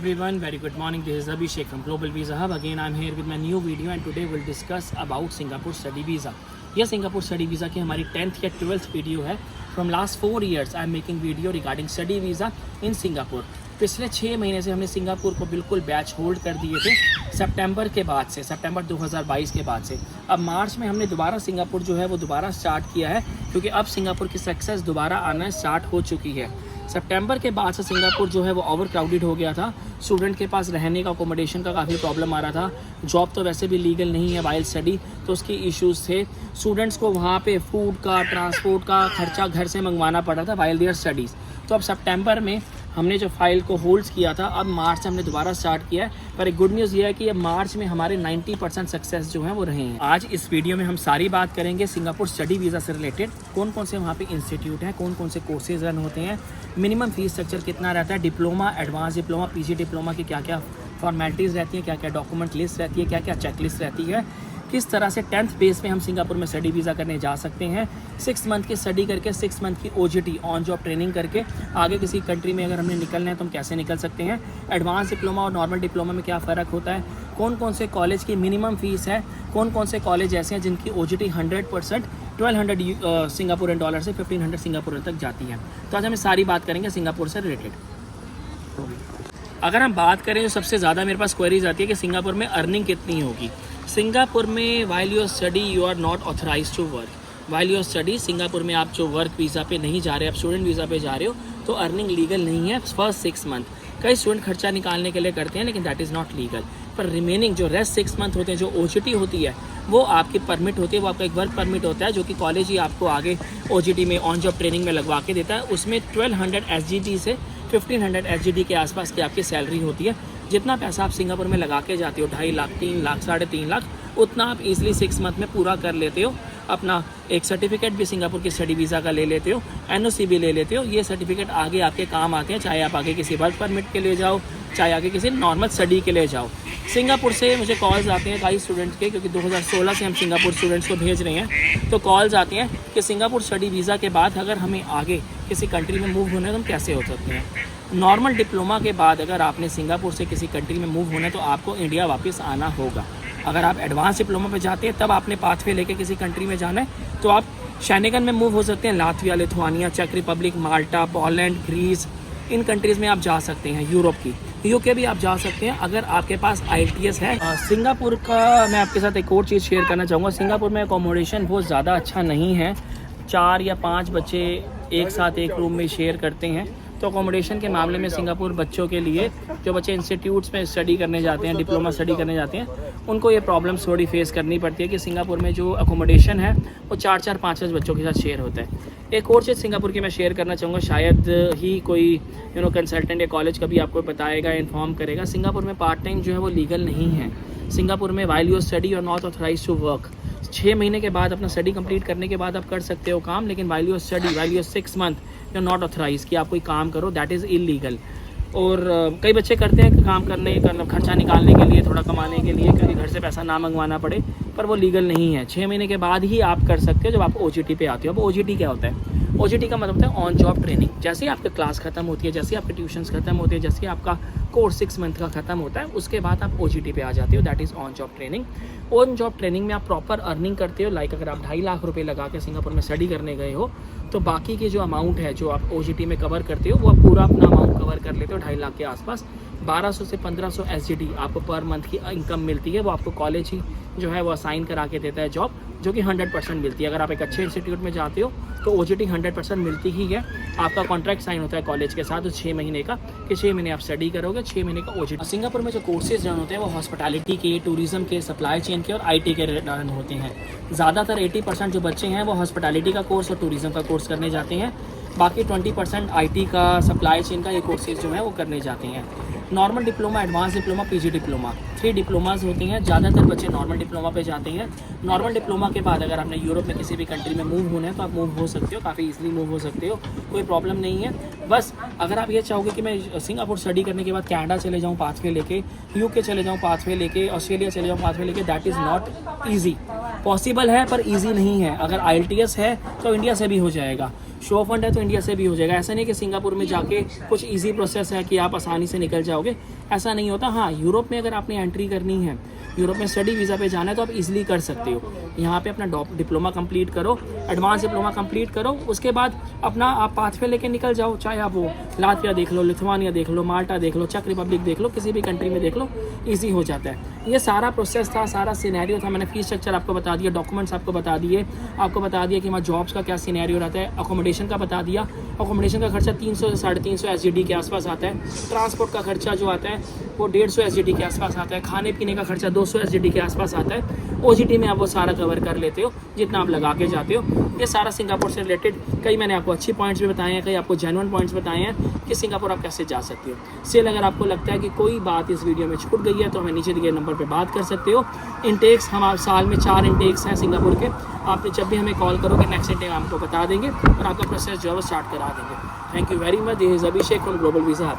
Everyone, very good morning. This is Abhishek from Global Visa Hub. Again, I'm here with my new video and today we'll discuss about Singapore Study Visa. यह Singapore study visa की हमारी 10th या 12th video है. From last 4 years I am making video regarding study visa in Singapore. पिछले 6 महीने से हमने Singapore को बिल्कुल बैच होल्ड कर दिए थे सितंबर के बाद से, सितंबर 2022 के बाद से. अब मार्च में हमने दोबारा सिंगापुर जो है वो दोबारा स्टार्ट किया है क्योंकि अब सिंगापुर की सक्सेस दोबारा आना स्टार्ट हो चुकी है. सितंबर के बाद से सिंगापुर जो है वो ओवर क्राउडेड हो गया था. स्टूडेंट के पास रहने का अकोमोडेशन का काफ़ी प्रॉब्लम आ रहा था. जॉब तो वैसे भी लीगल नहीं है वाइल स्टडी, तो उसकी इश्यूज़ थे. स्टूडेंट्स को वहाँ पे फूड का, ट्रांसपोर्ट का खर्चा घर से मंगवाना पड़ रहा था वाइल देयर स्टडीज़. तो अब सितंबर में हमने जो फाइल को होल्ड किया था, अब मार्च से हमने दोबारा स्टार्ट किया है. पर एक गुड न्यूज़ ये है कि अब मार्च में हमारे 90% सक्सेस जो हैं वो रहे हैं. आज इस वीडियो में हम सारी बात करेंगे सिंगापुर स्टडी वीज़ा से रिलेटेड. कौन कौन से वहाँ पे इंस्टीट्यूट हैं, कौन कौन से कोर्सेज रन होते हैं, मिनिमम फीस स्ट्रक्चर कितना रहता है, diploma, advance diploma, PG diploma की क्या क्या फॉर्मेलिटीज़ रहती हैं, क्या क्या डॉक्यूमेंट लिस्ट रहती है, क्या क्या चेक लिस्ट रहती है, किस तरह से 10th बेस पे हम सिंगापुर में स्टडी वीज़ा करने जा सकते हैं. 6 मंथ की स्टडी करके 6 मंथ की OJT ऑन जॉब ट्रेनिंग करके आगे किसी कंट्री में अगर हमने निकलना है तो हम कैसे निकल सकते हैं. एडवांस डिप्लोमा और नॉर्मल डिप्लोमा में क्या फ़र्क होता है, कौन कौन से कॉलेज की मिनिमम फ़ीस है, कौन कौन से कॉलेज ऐसे हैं जिनकी OJT 100% 1200 सिंगापुरन डॉलर से 1500 सिंगापुर तक जाती है. तो आज हम सारी बात करेंगे सिंगापुर से रिलेटेड. अगर हम बात करें जो सबसे ज़्यादा मेरे पास क्वेरीज आती है कि सिंगापुर में अर्निंग कितनी होगी. सिंगापुर में while your study you are not authorize to work. While your study Singapore में आप जो वर्क वीज़ा पे नहीं जा रहे, आप स्टूडेंट वीज़ा पे जा रहे हो, तो अर्निंग लीगल नहीं है फर्स्ट 6 मंथ. कई स्टूडेंट खर्चा निकालने के लिए करते हैं लेकिन दैट इज़ नॉट लीगल. पर रिमेनिंग जो रेस्ट 6 मंथ होते हैं, जो OJT होती है, वो आपकी परमिट होती है. वो आपका एक वर्क परमिट होता है जो कि कॉलेज ही आपको आगे OJT में ऑन जॉब ट्रेनिंग में लगवा के देता है. उसमें 1200 SGD से 1500 SGD के आसपास की आपकी सैलरी होती है. जितना पैसा आप सिंगापुर में लगा के जाते हो, 2.5 लाख, 3 लाख, 3.5 लाख, उतना आप इजीली 6 मंथ में पूरा कर लेते हो. अपना एक सर्टिफिकेट भी सिंगापुर की स्टडी वीज़ा का ले लेते हो, NOC भी ले लेते हो. ये सर्टिफिकेट आगे आपके काम आते हैं, चाहे आप आगे किसी वर्क परमिट के लिए जाओ, चाहे आगे किसी नॉर्मल स्टडी के लिए जाओ. सिंगापुर से मुझे कॉल्स आते हैं कई स्टूडेंट्स के, क्योंकि 2016 से हम सिंगापुर स्टूडेंट्स को भेज रहे हैं, तो कॉल्स आती हैं कि सिंगापुर स्टडी वीज़ा के बाद अगर हमें आगे किसी कंट्री में मूव होना है तो हम कैसे हो सकते हैं. नॉर्मल डिप्लोमा के बाद अगर आपने सिंगापुर से किसी कंट्री में मूव होना है तो आपको इंडिया वापस आना होगा. अगर आप एडवांस डिप्लोमा पे जाते हैं तब आपने पाथवे लेके किसी कंट्री में जाना है तो आप शेनेगन में मूव हो सकते हैं. लातविया, लिथुआनिया, चेक रिपब्लिक, माल्टा, पोलैंड, ग्रीस, इन कंट्रीज़ में आप जा सकते हैं. यूरोप की UK भी आप जा सकते हैं अगर आपके पास IELTS है. सिंगापुर का मैं आपके साथ एक और चीज़ शेयर करना चाहूँगा. सिंगापुर में अकोमोडेशन बहुत ज़्यादा अच्छा नहीं है. 4 या 5 बच्चे एक साथ एक रूम में शेयर करते हैं, तो अकोमोडेशन के मामले में सिंगापुर बच्चों के लिए, जो बच्चे इंस्टीट्यूट्स में स्टडी करने जाते हैं, डिप्लोमा स्टडी करने जाते हैं, उनको ये प्रॉब्लम्स थोड़ी फेस करनी पड़ती है कि सिंगापुर में जो अकोमोडेशन है वो 4-4, 5-5 बच्चों के साथ शेयर होता है. एक और चीज़ सिंगापुर की मैं शेयर करना चाहूँगा, शायद ही कोई कंसल्टेंट या कॉलेज कभी आपको बताएगा, इन्फॉर्म करेगा. सिंगापुर में पार्ट टाइम जो है वो लीगल नहीं है. सिंगापुर में वाइल योर स्टडी और नॉट ऑथराइज टू वर्क, 6 महीने के बाद अपना स्टडी कंप्लीट करने के बाद आप कर सकते हो काम, लेकिन while your study, while your 6 month you not authorize कि आप कोई काम करो, दैट इज़ इलीगल. और कई बच्चे करते हैं काम करने का, खर्चा निकालने के लिए, थोड़ा कमाने के लिए, क्योंकि घर से पैसा ना मंगवाना पड़े, पर वो लीगल नहीं है. 6 महीने के बाद ही आप कर सकते हो जब आप OJT पे आते हो. अब OJT क्या होता है? OJT का मतलब होता है ऑन जॉब ट्रेनिंग. जैसे ही आपकी क्लास खत्म होती है, जैसे ही आपके ट्यूशन्स खत्म होते हैं, जैसे ही आपका कोर्स 6 मंथ का खत्म होता है, उसके बाद आप OJT पे आ जाते हो. That is on job training. On job training में आप प्रॉपर अर्निंग करते हो. लाइक अगर आप 2.5 लाख रुपए लगा के सिंगापुर में स्टडी करने गए हो, तो बाकी की जो अमाउंट है जो आप OJT में कवर करते हो, वो आप पूरा अपना अमाउंट कवर कर लेते हो 2.5 लाख के आसपास. 1200 से 1500 SGD आपको पर मंथ की इनकम मिलती है. वो आपको कॉलेज ही जो है वो असाइन करा के देता है जॉब, जो कि 100% मिलती है. अगर आप एक अच्छे इंस्टीट्यूट में जाते हो तो OJT 100% मिलती ही है. आपका कॉन्ट्रैक्ट साइन होता है कॉलेज के साथ 6 महीने का, कि 6 महीने आप स्टडी करोगे, 6 महीने का OJT. सिंगापुर में जो कोर्सेज रन होते हैं वो हॉस्पिटैलिटी के, टूरिज्म के, सप्लाई चेन के और IT के रन होते हैं. ज़्यादातर 80% जो बच्चे हैं वो हॉस्पिटैलिटी का कोर्स और टूरिज़म का कोर्स करने जाते हैं. बाकी 20% IT का, सप्लाई चेन का ये कोर्सेज जो है वो करने जाते हैं. Normal diploma, advance diploma, PG diploma, 3 diplomas होती हैं. ज़्यादातर बच्चे नॉर्मल डिप्लोमा पे जाते हैं. नॉर्मल डिप्लोमा के बाद अगर आपने यूरोप में किसी भी कंट्री में मूव होना है तो आप मूव हो सकते हो, काफ़ी इजीली मूव हो सकते हो, कोई प्रॉब्लम नहीं है. बस अगर आप ये चाहोगे कि मैं सिंगापुर स्टडी करने के बाद कनाडा चले जाऊँ पाथवे लेके, UK चले जाऊँ पाथवे लेके, ऑस्ट्रेलिया चले जाऊँ पाथवे लेके, that is not easy. Possible है पर ईजी नहीं है. अगर IELTS है तो इंडिया से भी हो जाएगा, शो फंड है तो इंडिया से भी हो जाएगा. ऐसा नहीं कि सिंगापुर में जाके कुछ इजी प्रोसेस है कि आप आसानी से निकल जाओगे. ऐसा नहीं होता। हाँ, यूरोप में अगर आपने एंट्री करनी है, यूरोप में स्टडी वीज़ा पे जाना है, तो आप इजीली कर सकते हो। यहाँ पे अपना डिप्लोमा कंप्लीट करो, एडवांस डिप्लोमा कंप्लीट करो, उसके बाद अपना आप पाथवे लेके निकल जाओ। चाहे आप वो लातविया देख लो, लिथुआनिया देख लो, माल्टा देख लो, चेक रिपब्लिक देख लो, किसी भी कंट्री में देख लो, ईजी हो जाता है। ये सारा प्रोसेस था, सारा सिनेरियो था। मैंने फीस स्ट्रक्चर आपको बता दिया, डॉक्यूमेंट्स आपको बता दिए, आपको बता दिया कि हमारा जॉब्स का क्या सिनेरियो रहता है, अकोमोडेशन का बता दिया। अकोमोडेशन का खर्चा 300 से 350 SGD के आसपास आता है। ट्रांसपोर्ट का खर्चा जो आता है वो 150 SGD के आसपास आता है। खाने पीने का खर्चा 200 SGD के आसपास आता है। OGT में आप वो सारा कवर कर लेते हो जितना आप लगा के जाते हो। ये सारा सिंगापुर से रिलेटेड, कई मैंने आपको अच्छी पॉइंट्स भी बताए हैं, कई आपको जेन्युइन पॉइंट्स बताए हैं कि सिंगापुर आप कैसे जा सकते हो। स्टिल अगर आपको लगता है कि कोई बात इस वीडियो में छूट गई है तो हमें नीचे दिए नंबर पर बात कर सकते हो। इनटेक्स हम साल में 4 इनटेक्स हैं सिंगापुर के। आपने जब भी हमें कॉल करोगे नेक्स्ट इनटेक आपको बता देंगे और आपका प्रोसेस जो है वो स्टार्ट करा देंगे। Thank you very much. This is Abhishek from global visa.